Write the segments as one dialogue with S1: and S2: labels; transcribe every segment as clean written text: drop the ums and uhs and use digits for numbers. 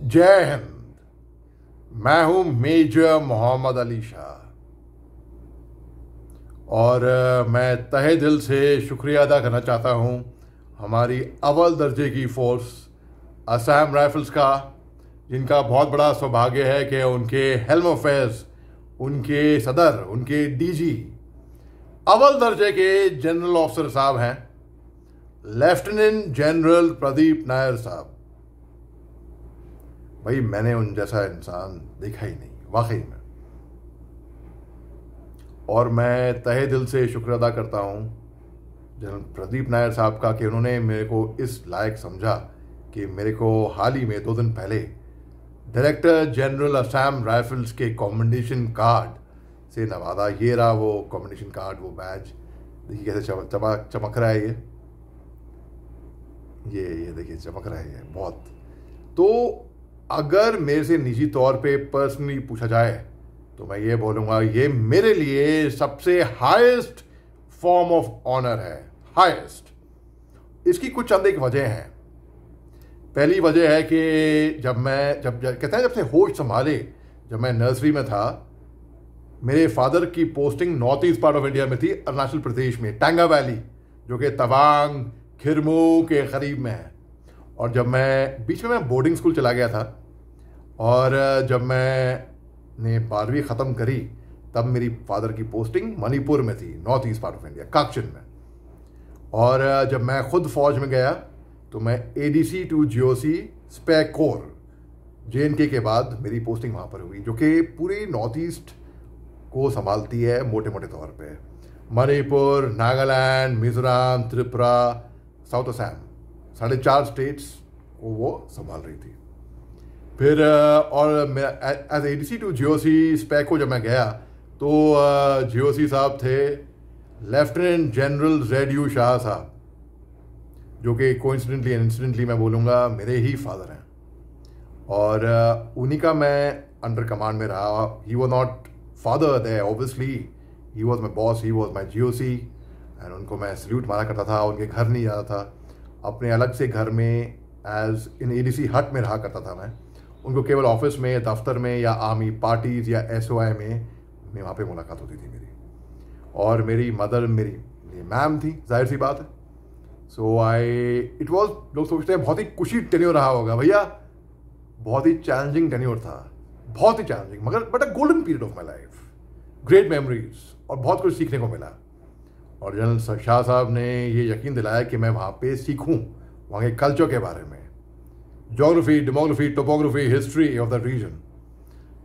S1: जय हिंद। मैं हूं मेजर मोहम्मद अली शाह और मैं तहे दिल से शुक्रिया अदा करना चाहता हूं हमारी अव्वल दर्जे की फोर्स असम राइफल्स का, जिनका बहुत बड़ा सौभाग्य है कि उनके हेल्म अफेयर्स, उनके सदर, उनके डीजी अव्वल दर्जे के जनरल ऑफिसर साहब हैं लेफ्टिनेंट जनरल प्रदीप नायर साहब। भाई मैंने उन जैसा इंसान देखा ही नहीं वाकई में, और मैं तहे दिल से शुक्र अदा करता हूँ जनरल प्रदीप नायर साहब का कि उन्होंने मेरे को इस लायक समझा कि मेरे को हाल ही में 2 दिन पहले डायरेक्टर जनरल असम राइफल्स के कॉम्बिनेशन कार्ड से नवाजा। ये रहा वो कॉम्बिनेशन कार्ड, वो बैज, देखिए कैसे चमक रहा है ये देखिए चमक रहा है ये बहुत। तो अगर मेरे से निजी तौर पे पर्सनली पूछा जाए तो मैं ये बोलूँगा ये मेरे लिए सबसे हाईएस्ट फॉर्म ऑफ ऑनर है, हाईएस्ट। इसकी कुछ चंद एक वजह हैं। पहली वजह है कि जब कहते हैं जब से होश संभाले, जब मैं नर्सरी में था, मेरे फादर की posting north east part of India में थी, अरुणाचल प्रदेश में, टांगा वैली, जो कि तवांग खिरमू के करीब में है। और जब मैं बीच में मैं बोर्डिंग स्कूल चला गया था, और जब मैंने 12वीं ख़त्म करी तब मेरी फादर की पोस्टिंग मणिपुर में थी, north east part of India, Kakching में। और जब मैं खुद फौज में गया तो मैं ADC to GOC Spear Corps JNK के बाद मेरी पोस्टिंग वहाँ पर हुई, जो कि पूरी नॉर्थ ईस्ट को संभालती है मोटे मोटे तौर पे। मणिपुर, नागालैंड, मिजोरम, त्रिपुरा, साउथ असम, 4.5 स्टेट्स को वो संभाल रही थी। फिर और मैं as ADC to GOC Spear को जब मैं गया तो GOC साहब थे लेफ्टिनेंट जनरल ZU शाह साहब, जो कि कोइंसिडेंटली एंड इंसिडेंटली मैं बोलूँगा मेरे ही फादर हैं। और उन्हीं का मैं अंडर कमांड में रहा। He was not father there obviously, he was my boss, he was my GOC, and उनको मैं सल्यूट मारा करता था। उनके घर नहीं जाता था, अपने अलग से घर में एज इन ADC हट में रहा करता था मैं। उनको केवल ऑफिस में, दफ्तर में, या आर्मी पार्टीज या SOI में वहाँ पे मुलाकात होती थी मेरी। और मेरी मदर मेरी मैम थी, जाहिर सी बात है। इट वॉज, लोग सोचते हैं बहुत ही कुशी टेन्योर रहा होगा। भैया बहुत ही चैलेंजिंग टेन्योर था, बहुत ही चैलेंजिंग, मगर but a golden period of my life, great memories, और बहुत कुछ सीखने को मिला। और जनरल शाह साहब ने ये यकीन दिलाया कि मैं वहाँ पे सीखूँ वहाँ के कल्चर के बारे में, geography, demography, topography, history of the region.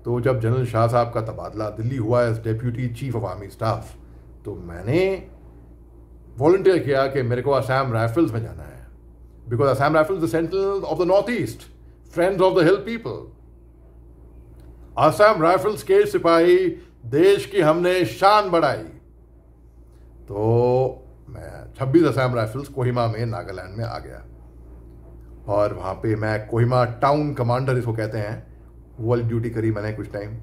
S1: तो जब जनरल शाह साहब का तबादला दिल्ली हुआ as deputy chief of army staff, तो मैंने वॉलंटियर किया कि मेरे को असम राइफल्स में जाना है, because Assam rifles the central of the north east, friends of the hill people. Assam rifles के सिपाही, देश की हमने शान बढ़ाई। तो मैं 26 असम राइफल्स कोहिमा में, नागालैंड में आ गया, और वहाँ पे मैं कोहिमा टाउन कमांडर इसको कहते हैं, वो वाली ड्यूटी करी मैंने कुछ टाइम।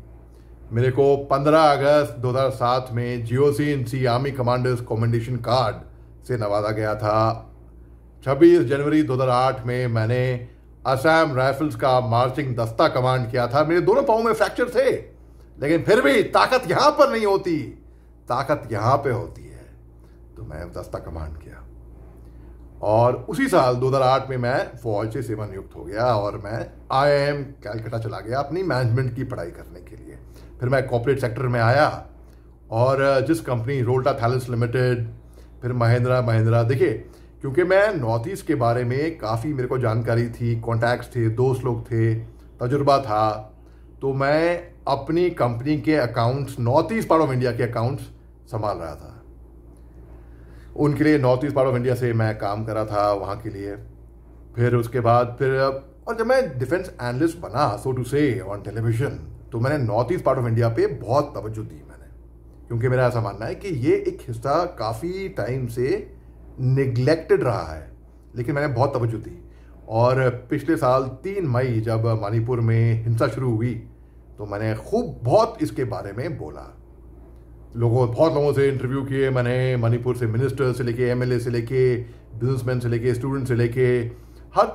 S1: मेरे को 15 अगस्त 2007 में GOC army commanders commendation card से नवाजा गया था। 26 जनवरी 2008 में मैंने असम राइफल्स का मार्चिंग दस्ता कमांड किया था। मेरे दोनों पाँव में फ्रैक्चर थे, लेकिन फिर भी ताकत यहाँ पर नहीं होती, ताकत यहाँ पे होती है। तो मैं दस्ता कमांड किया, और उसी साल 2008 में मैं फौज से सेवानियुक्त हो गया, और मैं IIM कैलकाटा चला गया अपनी मैनेजमेंट की पढ़ाई करने के लिए। फिर मैं कॉर्पोरेट सेक्टर में आया, और जिस कंपनी रोल्टा थैलेस लिमिटेड, फिर महिंद्रा, देखिए क्योंकि मैं नॉर्थ ईस्ट के बारे में काफ़ी मेरे को जानकारी थी, कॉन्टैक्ट्स थे, दोस्त लोग थे, तजुर्बा था, तो मैं अपनी कंपनी के accounts, north east part of India के अकाउंट्स संभाल रहा था। उनके लिए north east part of India से मैं काम कर रहा था वहाँ के लिए। फिर उसके बाद और जब मैं डिफेंस एनालिस्ट बना, सो टू से, ऑन टेलीविजन, तो मैंने north east part of India पे बहुत तवज्जो दी मैंने, क्योंकि मेरा ऐसा मानना है कि ये एक हिस्सा काफ़ी टाइम से निगलेक्टेड रहा है, लेकिन मैंने बहुत तवज्जो दी। और पिछले साल 3 मई जब मणिपुर में हिंसा शुरू हुई, तो मैंने बहुत इसके बारे में बोला। बहुत लोगों से इंटरव्यू किए मैंने, मणिपुर से मिनिस्टर से लेके, MLA से लेके, बिजनेसमैन से लेके, स्टूडेंट से लेके, हर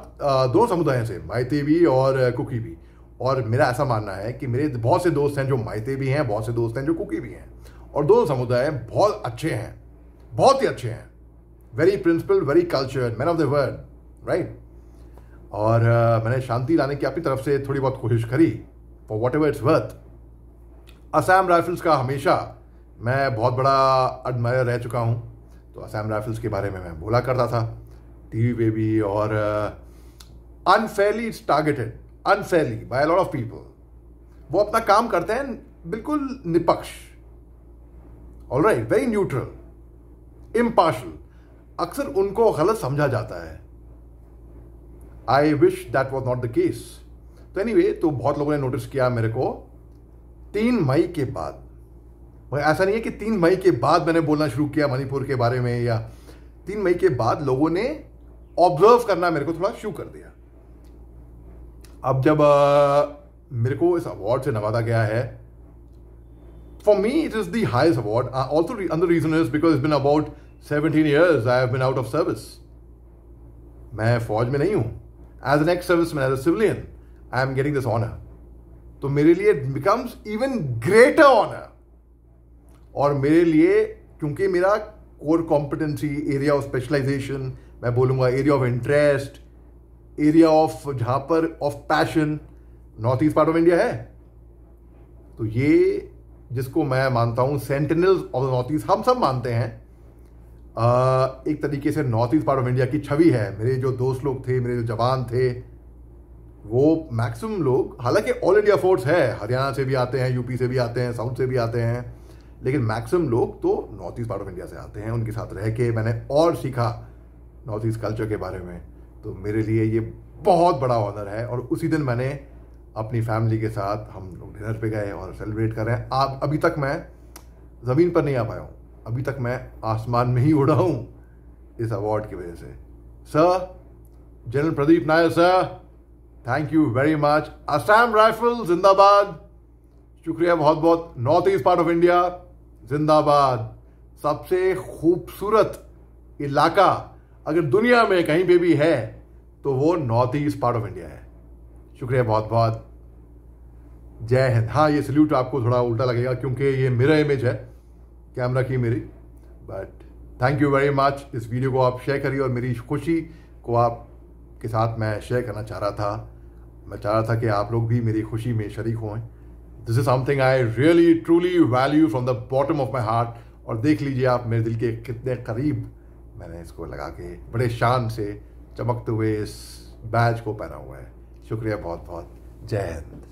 S1: दोनों समुदायों से, माइते भी और कुकी भी। और मेरा ऐसा मानना है कि मेरे बहुत से दोस्त हैं जो माइते भी हैं, बहुत से दोस्त हैं जो कुकी भी हैं, और दोनों समुदाय बहुत अच्छे हैं, बहुत ही अच्छे हैं। Very principled, very cultured, man of the word, right. और मैंने शांति लाने की अपनी तरफ से थोड़ी बहुत कोशिश करी, for what ever its worth. Assam rifles का हमेशा मैं बहुत बड़ा एडमायर रह चुका हूँ, तो असम राइफल्स के बारे में मैं बोला करता था टीवी पे भी, और unfairly it's targeted, unfairly by a lot of people. वो अपना काम करते हैं बिल्कुल निपक्ष, ऑलराइट, वेरी न्यूट्रल, इम्पार्शल। अक्सर उनको गलत समझा जाता है। I wish that was not the case. तो एनीवे, तो बहुत लोगों ने नोटिस किया मेरे को 3 मई के बाद। ऐसा नहीं है कि 3 मई के बाद मैंने बोलना शुरू किया मणिपुर के बारे में, या 3 मई के बाद लोगों ने ऑब्जर्व करना मेरे को थोड़ा शुरू कर दिया। अब जब मेरे को इस अवार्ड से नवाजा गया है, for me it is the highest award. Also another reason is because it's been about 17 years I have been out of service. मैं फौज में नहीं हूं। As an ex serviceman, as a civilian, I am getting this honour. तो मेरे लिए it becomes even greater honour. और मेरे लिए, क्योंकि मेरा core competency, area of specialisation, मैं बोलूंगा area of interest, area of जहां पर of passion, north east part of India है। तो ये जिसको मैं मानता हूं sentinels of the north east, हम सब मानते हैं, एक तरीके से north east part of India की छवि है। मेरे जो दोस्त लोग थे, मेरे जो जवान थे, वो मैक्सिमम लोग, हालांकि ऑल इंडिया फोर्स है, हरियाणा से भी आते हैं, यूपी से भी आते हैं, साउथ से भी आते हैं, लेकिन मैक्सिमम लोग तो north east part of India से आते हैं। उनके साथ रह के मैंने और सीखा नॉर्थ ईस्ट कल्चर के बारे में। तो मेरे लिए ये बहुत बड़ा ऑनर है। और उसी दिन मैंने अपनी फैमिली के साथ हम लोग डिनर पे गए और सेलिब्रेट कर रहे हैं। आप अभी तक मैं ज़मीन पर नहीं आ पाया हूँ, अभी तक मैं आसमान में ही उड़ा हूँ इस अवार्ड की वजह से। Sir, general Pradeep Nair sir, thank you very much. Assam rifle जिंदाबाद। शुक्रिया बहुत बहुत। North east part of India जिंदाबाद। सबसे खूबसूरत इलाका अगर दुनिया में कहीं पे भी है तो वो north east part of India है। शुक्रिया बहुत बहुत। जय हिंद। हाँ, ये सल्यूट आपको थोड़ा उल्टा लगेगा क्योंकि ये मेरा इमेज है कैमरा की मेरी, but thank you very much. इस वीडियो को आप शेयर करिए और मेरी खुशी को आपके साथ मैं शेयर करना चाह रहा था। मैं चाह रहा था कि आप लोग भी मेरी खुशी में शरीक हों। This is something I really truly value from the bottom of my heart. और देख लीजिए आप मेरे दिल के कितने करीब मैंने इसको लगा के बड़े शान से चमकते हुए इस बैज को पहना हुआ है। शुक्रिया बहुत बहुत। जय हिंद।